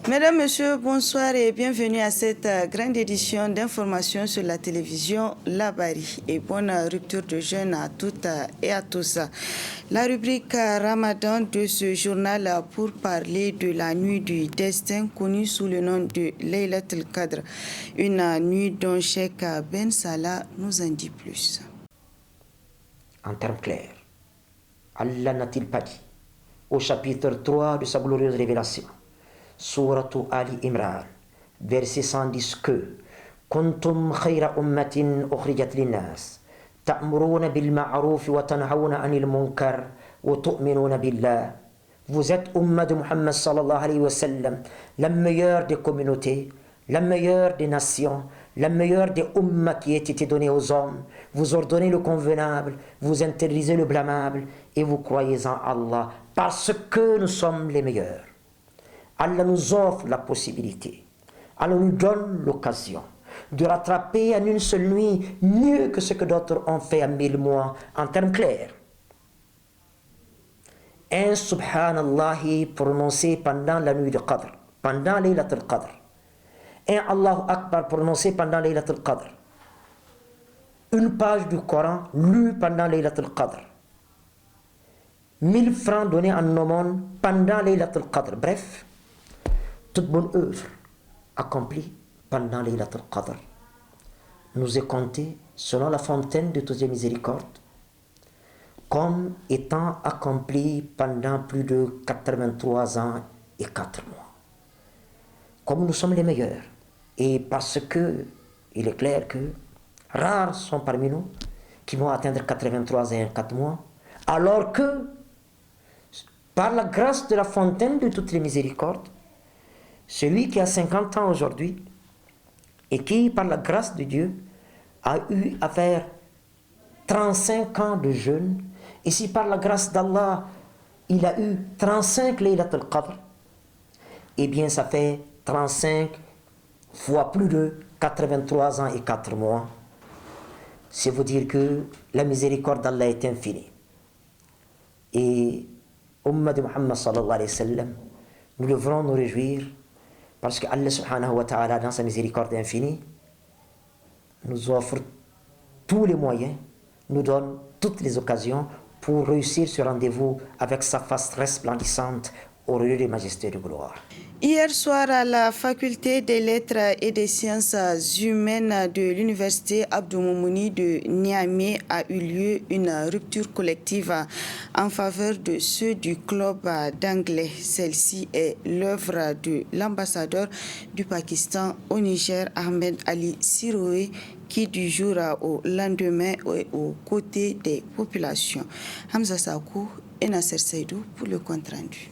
Mesdames, Messieurs, bonsoir et bienvenue à cette grande édition d'information sur la télévision Labari et bonne rupture de jeûne à toutes et à tous. La rubrique Ramadan de ce journal pour parler de la nuit du destin connue sous le nom de Laylatul Qadr, une nuit dont Cheikh Ben Salah nous en dit plus. En termes clairs, Allah n'a-t-il pas dit au chapitre 3 de sa glorieuse révélation, Sourate Ali Imran, verset 110 que Kuntum khayra ummatin ukhrijat linnas ta'muruna bil ma'ruf wa tanhauna 'anil munkar wa tu'minuna billah. Vous êtes umma de Muhammad sallallahu alayhi wa sallam, la meilleure des communautés, la meilleure des nations, la meilleure des ummas qui ait été donnée aux hommes. Vous ordonnez le convenable, vous interdisez le blâmable et vous croyez en Allah parce que nous sommes les meilleurs. Allah nous offre la possibilité, Allah nous donne l'occasion de rattraper en une seule nuit mieux que ce que d'autres ont fait en 1000 mois, en termes clairs. Un subhanallahi prononcé pendant la nuit de Qadr, pendant Laylatul Qadr. Un Allahu Akbar prononcé pendant Laylatul Qadr. Une page du Coran lue pendant Laylatul Qadr. 1000 francs donnés en aumône pendant Laylatul Qadr. Bref, toute bonne œuvre accomplie pendant Laylatul Qadr nous est comptée selon la fontaine de toutes les miséricordes comme étant accomplie pendant plus de 83 ans et 4 mois. Comme nous sommes les meilleurs, et parce que il est clair que rares sont parmi nous qui vont atteindre 83 ans et 4 mois, alors que par la grâce de la fontaine de toutes les miséricordes, celui qui a 50 ans aujourd'hui et qui, par la grâce de Dieu, a eu à faire 35 ans de jeûne, et si par la grâce d'Allah, il a eu 35 Laylatul Qadr, eh bien ça fait 35 fois plus de 83 ans et 4 mois. C'est vous dire que la miséricorde d'Allah est infinie. Et Ummah de Muhammad sallallahu alayhi wa sallam, nous devrons nous réjouir parce que Allah subhanahu wa ta'ala, dans sa miséricorde infinie, nous offre tous les moyens, nous donne toutes les occasions pour réussir ce rendez-vous avec sa face resplendissante au lieu de majesté et de gloire. Hier soir, à la faculté des lettres et des sciences humaines de l'université Abdou Moumouni de Niamey a eu lieu une rupture collective en faveur de ceux du club d'anglais. Celle-ci est l'œuvre de l'ambassadeur du Pakistan au Niger, Ahmed Ali Siroé, qui du jour au lendemain est aux côtés des populations. Hamza Sakou et Nasser Seydou pour le compte-rendu.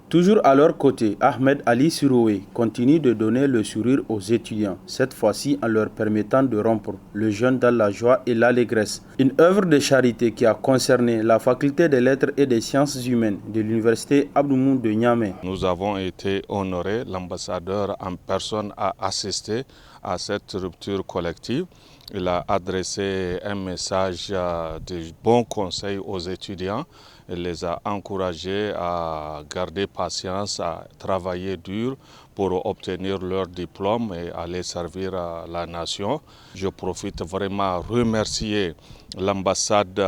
Toujours à leur côté, Ahmed Ali Siroé continue de donner le sourire aux étudiants, cette fois-ci en leur permettant de rompre le jeûne dans la joie et l'allégresse. Une œuvre de charité qui a concerné la faculté des lettres et des sciences humaines de l'université Abdou Moumouni de Niamey. Nous avons été honorés, l'ambassadeur en personne a assisté à cette rupture collective. Il a adressé un message de bons conseils aux étudiants. Il les a encouragés à garder patience, à travailler dur pour obtenir leur diplôme et aller servir la nation. Je profite vraiment à remercier l'ambassade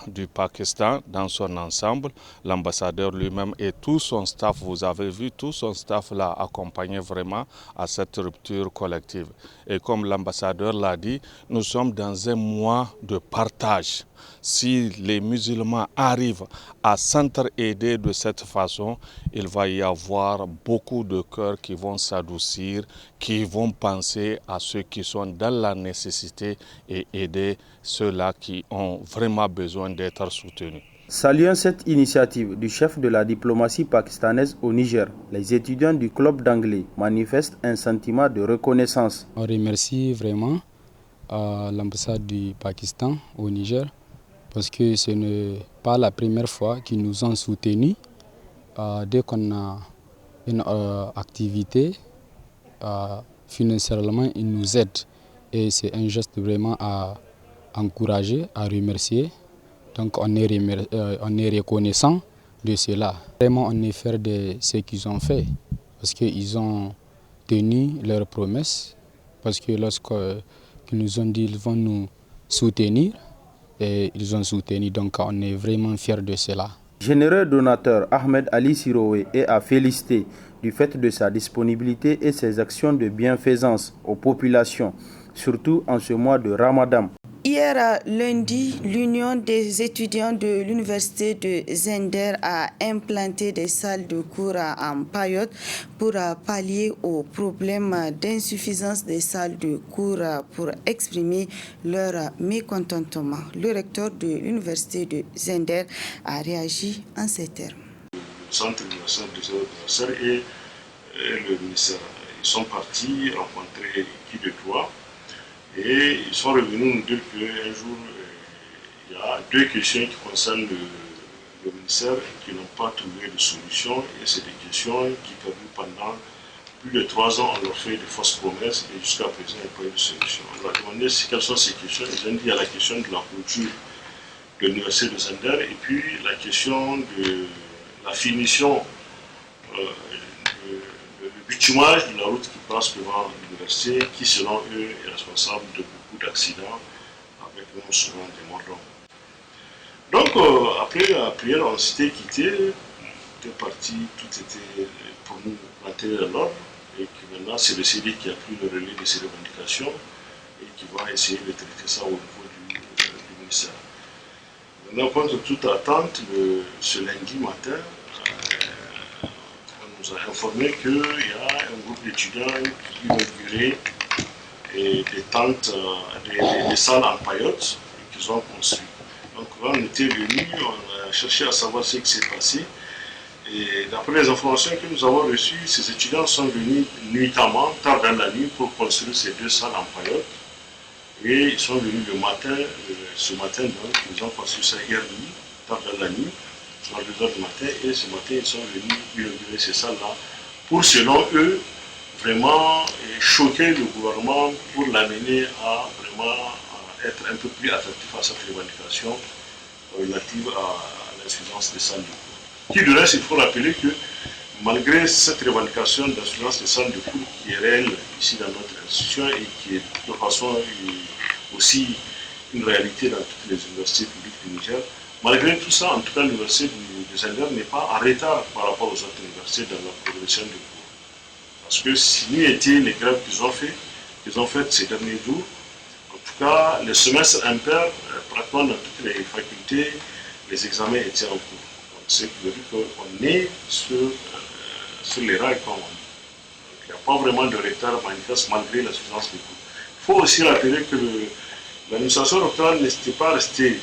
du Pakistan dans son ensemble, l'ambassadeur lui-même et tout son staff. Vous avez vu, tout son staff l'a accompagné vraiment à cette rupture collective. Et comme l'ambassadeur l'a dit, nous sommes dans un mois de partage. Si les musulmans arrivent à s'entraider de cette façon, il va y avoir beaucoup de cœurs qui vont s'adoucir, qui vont penser à ceux qui sont dans la nécessité et aider ceux-là qui ont vraiment besoin d'être soutenus. Saluant cette initiative du chef de la diplomatie pakistanaise au Niger, les étudiants du club d'anglais manifestent un sentiment de reconnaissance. On remercie vraiment l'ambassade du Pakistan au Niger parce que ce n'est pas la première fois qu'ils nous ont soutenus. Dès qu'on a une activité, financièrement, ils nous aident. Et c'est un geste vraiment à encourager, à remercier. Donc on est reconnaissant de cela. Vraiment, on est fiers de ce qu'ils ont fait. parce qu'ils ont tenu leurs promesses, parce que lorsqu'ils nous ont dit qu'ils vont nous soutenir, et ils ont soutenu, donc on est vraiment fiers de cela. Généreux donateur Ahmed Ali Sirowe est à féliciter du fait de sa disponibilité et ses actions de bienfaisance aux populations, surtout en ce mois de Ramadan. Hier lundi, l'Union des étudiants de l'Université de Zender a implanté des salles de cours en Payotte pour pallier au problème d'insuffisance des salles de cours pour exprimer leur mécontentement. Le recteur de l'Université de Zender a réagi en ces termes. Le centre universitaire et le ministère, ils sont partis rencontrer qui de droit. Et ils sont revenus nous dire qu'un jour, il y a deux questions qui concernent le ministère qui n'ont pas trouvé de solution. Et c'est des questions qui perdurent pendant plus de 3 ans. On leur fait de fausses promesses et jusqu'à présent, il n'y a pas eu de solution. On leur a demandé quelles sont ces questions. Ils ont dit il y a la question de la clôture de l'université de Zender et puis la question de la finition le bitumage de la route qui passe devant l'université, qui selon eux est responsable de beaucoup d'accidents, avec même souvent des morts d'hommes. Donc après la prière, on s'était quitté, on était parti, tout était pour nous planté dans l'ordre, et que maintenant c'est le CD qui a pris le relais de ces revendications et qui va essayer de traiter ça au niveau du ministère. Maintenant, contre toute attente, ce lundi matin, nous a informé qu'il y a un groupe d'étudiants qui inaugurait des tentes, des salles en paillotes qu'ils ont construites. Donc quand on était venus, on a cherché à savoir ce qui s'est passé. Et d'après les informations que nous avons reçues, ces étudiants sont venus nuitamment, tard dans la nuit, pour construire ces 2 salles en paillotes. Et ils sont venus le matin, ce matin donc, ils ont construit ça hier nuit, tard dans la nuit. À 2h du matin, et ce matin ils sont venus inaugurer ces salles-là pour, selon eux, vraiment choquer le gouvernement pour l'amener à vraiment être un peu plus attractif à cette revendication relative à l'insuffisance des salles de cours. Qui du reste, il faut rappeler que malgré cette revendication d'insuffisance des salles de cours qui est réelle ici dans notre institution et qui est de façon aussi une réalité dans toutes les universités publiques du Niger, malgré tout ça, en tout cas, l'université de Zender n'est pas en retard par rapport aux autres universités dans la progression des cours. Parce que s'il était les grèves qu'ils ont faites ces derniers jours, en tout cas, le semestre impair, pratiquement dans toutes les facultés, les examens étaient en cours. Donc, c'est qui veut dire qu'on est sur les rails, comme on dit. Il n'y a pas vraiment de retard manifeste malgré la suffisance des cours. Il faut aussi rappeler que l'administration doctorale n'était pas restée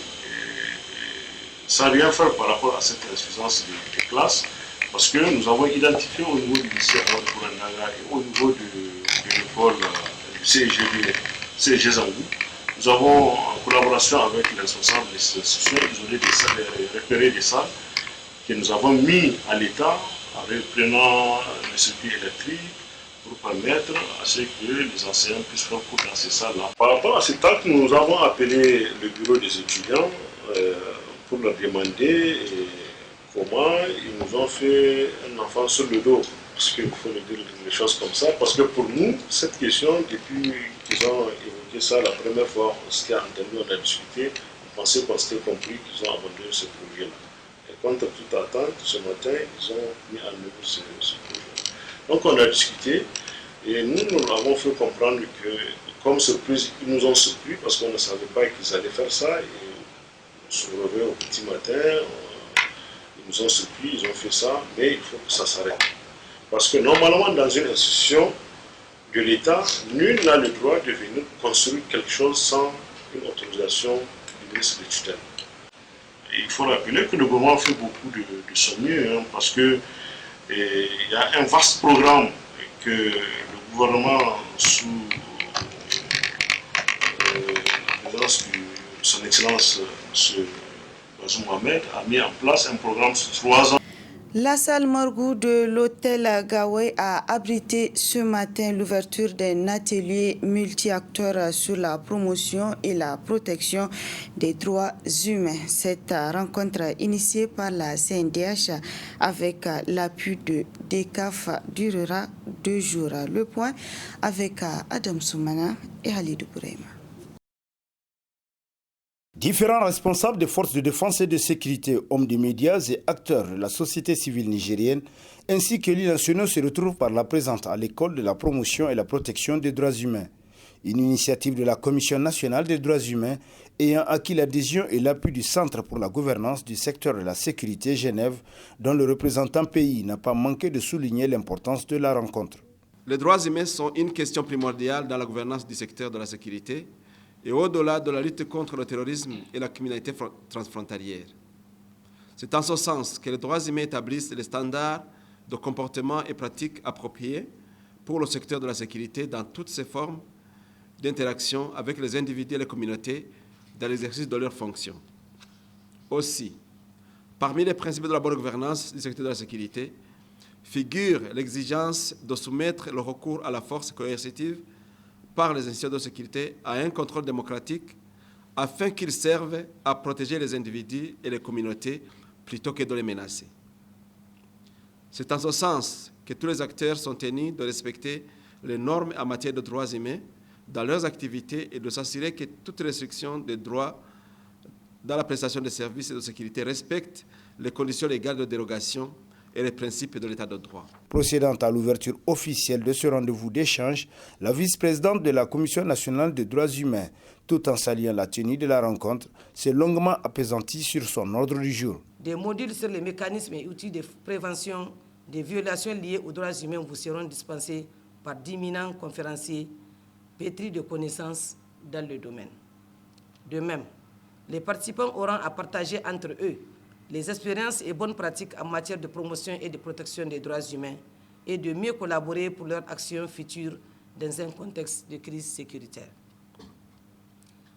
sans rien faire par rapport à cette insuffisance des classes, parce que nous avons identifié au niveau du lycée Amadou Kouranaga et au niveau de l'école du CEG Zangou, nous avons, en collaboration avec les responsables des institutions, repéré des salles que nous avons mis à l'état en reprenant les circuits électriques pour permettre à ce que les enseignants puissent faire cours dans ces salles-là. Par rapport à cet acte, nous avons appelé le bureau des étudiants pour leur demander comment ils nous ont fait un enfant sur le dos, parce qu'il faut le dire les choses comme ça, parce que pour nous, cette question, depuis qu'ils ont évoqué ça la première fois, on s'était entendu, on a discuté, on pensait qu'on s'était compris qu'ils ont abandonné ce projet-là. Et contre toute attente, ce matin, ils ont mis en œuvre ce projet. Donc on a discuté, et nous avons fait comprendre que, comme surprise, ils nous ont surpris, parce qu'on ne savait pas qu'ils allaient faire ça, et on se réveille au petit matin, ils nous ont surpris, ils ont fait ça, mais il faut que ça s'arrête. Parce que normalement, dans une institution de l'État, nul n'a le droit de venir construire quelque chose sans une autorisation du ministre de tutelle. Et il faut rappeler que le gouvernement fait beaucoup de son mieux, parce qu'il y a un vaste programme que le gouvernement, sous la présence de son Excellence, M. Bazoum Mohamed, a mis en place un programme sur 3 ans. La salle Morgou de l'hôtel Gawai a abrité ce matin l'ouverture d'un atelier multi-acteurs sur la promotion et la protection des droits humains. Cette rencontre initiée par la CNDH avec l'appui de DECAF durera 2 jours. Le point avec Adam Soumana et Halidou Bourema. Différents responsables des forces de défense et de sécurité, hommes des médias et acteurs de la société civile nigérienne, ainsi que les nationaux se retrouvent par la présente à l'école de la promotion et la protection des droits humains. Une initiative de la Commission nationale des droits humains ayant acquis l'adhésion et l'appui du Centre pour la gouvernance du secteur de la sécurité Genève, dont le représentant pays n'a pas manqué de souligner l'importance de la rencontre. Les droits humains sont une question primordiale dans la gouvernance du secteur de la sécurité et au-delà de la lutte contre le terrorisme et la criminalité transfrontalière. C'est en ce sens que les droits humains établissent les standards de comportement et pratiques appropriés pour le secteur de la sécurité dans toutes ses formes d'interaction avec les individus et les communautés dans l'exercice de leurs fonctions. Aussi, parmi les principes de la bonne gouvernance du secteur de la sécurité, figure l'exigence de soumettre le recours à la force coercitive par les institutions de sécurité à un contrôle démocratique afin qu'ils servent à protéger les individus et les communautés plutôt que de les menacer. C'est en ce sens que tous les acteurs sont tenus de respecter les normes en matière de droits humains dans leurs activités et de s'assurer que toute restriction des droits dans la prestation de services et de sécurité respecte les conditions légales de dérogation et les principes de l'état de droit. Procédant à l'ouverture officielle de ce rendez-vous d'échange, la vice-présidente de la Commission nationale des droits humains, tout en saluant la tenue de la rencontre, s'est longuement apaisantie sur son ordre du jour. Des modules sur les mécanismes et outils de prévention des violations liées aux droits humains vous seront dispensés par d'imminents conférenciers pétris de connaissances dans le domaine. De même, les participants auront à partager entre eux les expériences et bonnes pratiques en matière de promotion et de protection des droits humains et de mieux collaborer pour leur action future dans un contexte de crise sécuritaire.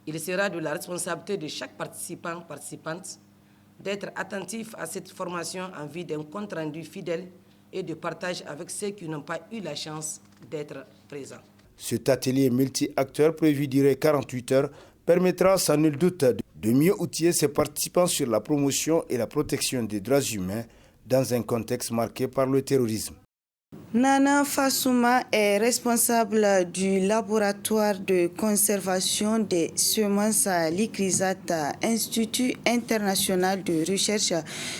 Il sera de la responsabilité de chaque participante d'être attentif à cette formation en vue d'un compte rendu fidèle et de partage avec ceux qui n'ont pas eu la chance d'être présents. Cet atelier multi-acteurs prévu durer 48 heures permettra sans nul doute de mieux outiller ses participants sur la promotion et la protection des droits humains dans un contexte marqué par le terrorisme. Nana Fassouma est responsable du laboratoire de conservation des semences à l'ICRISAT, Institut international de recherche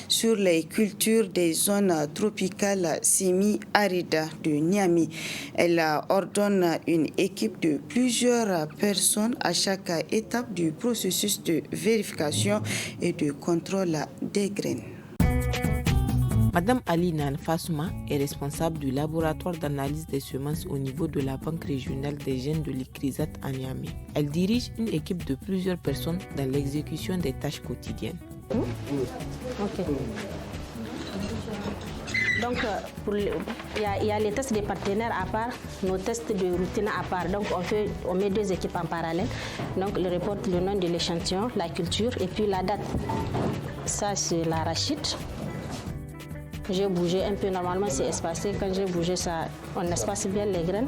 sur les cultures des zones tropicales semi-arides de Niamey. Elle ordonne une équipe de plusieurs personnes à chaque étape du processus de vérification et de contrôle des graines. Madame Ali Nan Fassouma est responsable du laboratoire d'analyse des semences au niveau de la Banque régionale des gènes de l'ICRISAT à Niamey. Elle dirige une équipe de plusieurs personnes dans l'exécution des tâches quotidiennes. Ok. Donc, il y a les tests des partenaires à part, nos tests de routine à part. Donc, on met 2 équipes en parallèle. Donc, il reporte le nom de l'échantillon, la culture et puis la date. Ça, c'est l'arachide. J'ai bougé un peu, normalement c'est espacé. Quand j'ai bougé ça, on espace bien les graines.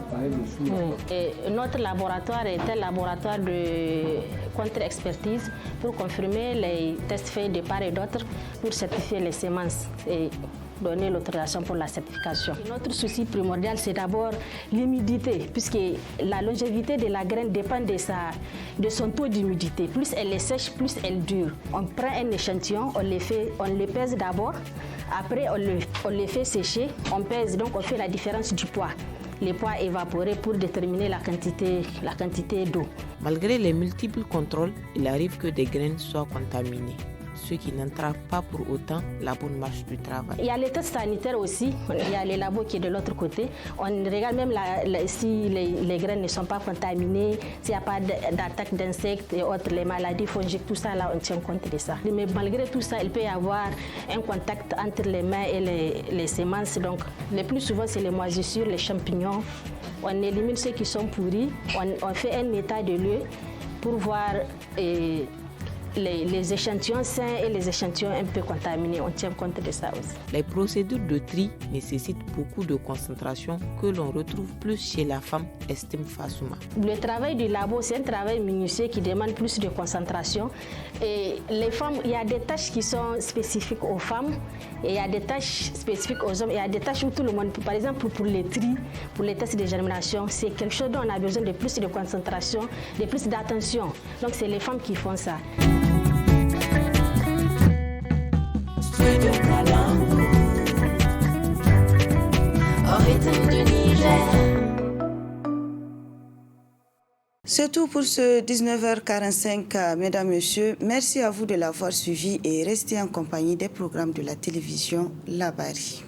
Oui. Et notre laboratoire est un laboratoire de contre-expertise pour confirmer les tests faits de part et d'autre pour certifier les semences et donner l'autorisation pour la certification. Notre souci primordial, c'est d'abord l'humidité, puisque la longévité de la graine dépend de son taux d'humidité. Plus elle est sèche, plus elle dure. On prend un échantillon, on le pèse d'abord, après on le fait sécher, on pèse, donc on fait la différence du poids. Les poids évaporés pour déterminer la quantité d'eau. Malgré les multiples contrôles, il arrive que des graines soient contaminées, ce qui n'entrave pas pour autant la bonne marche du travail. Il y a les tests sanitaires aussi, il y a les labos qui est de l'autre côté. On regarde même si les graines ne sont pas contaminées, s'il n'y a pas d'attaque d'insectes et autres, les maladies fongiques, tout ça, là, on tient compte de ça. Mais malgré tout ça, il peut y avoir un contact entre les mains et les semences. Donc, le plus souvent, c'est les moisissures, les champignons. On élimine ceux qui sont pourris, on fait un état de lieu pour voir les échantillons sains et les échantillons un peu contaminés. On tient compte de ça aussi. Les procédures de tri nécessitent beaucoup de concentration que l'on retrouve plus chez la femme, estime Fassouma. Le travail du labo, c'est un travail minutieux qui demande plus de concentration. Et les femmes, il y a des tâches qui sont spécifiques aux femmes et il y a des tâches spécifiques aux hommes. Il y a des tâches où tout le monde, par exemple pour les tri, pour les tests de germination, c'est quelque chose dont on a besoin de plus de concentration, de plus d'attention. Donc c'est les femmes qui font ça. C'est tout pour ce 19h45, mesdames, messieurs. Merci à vous de l'avoir suivi et restez en compagnie des programmes de la télévision Labari.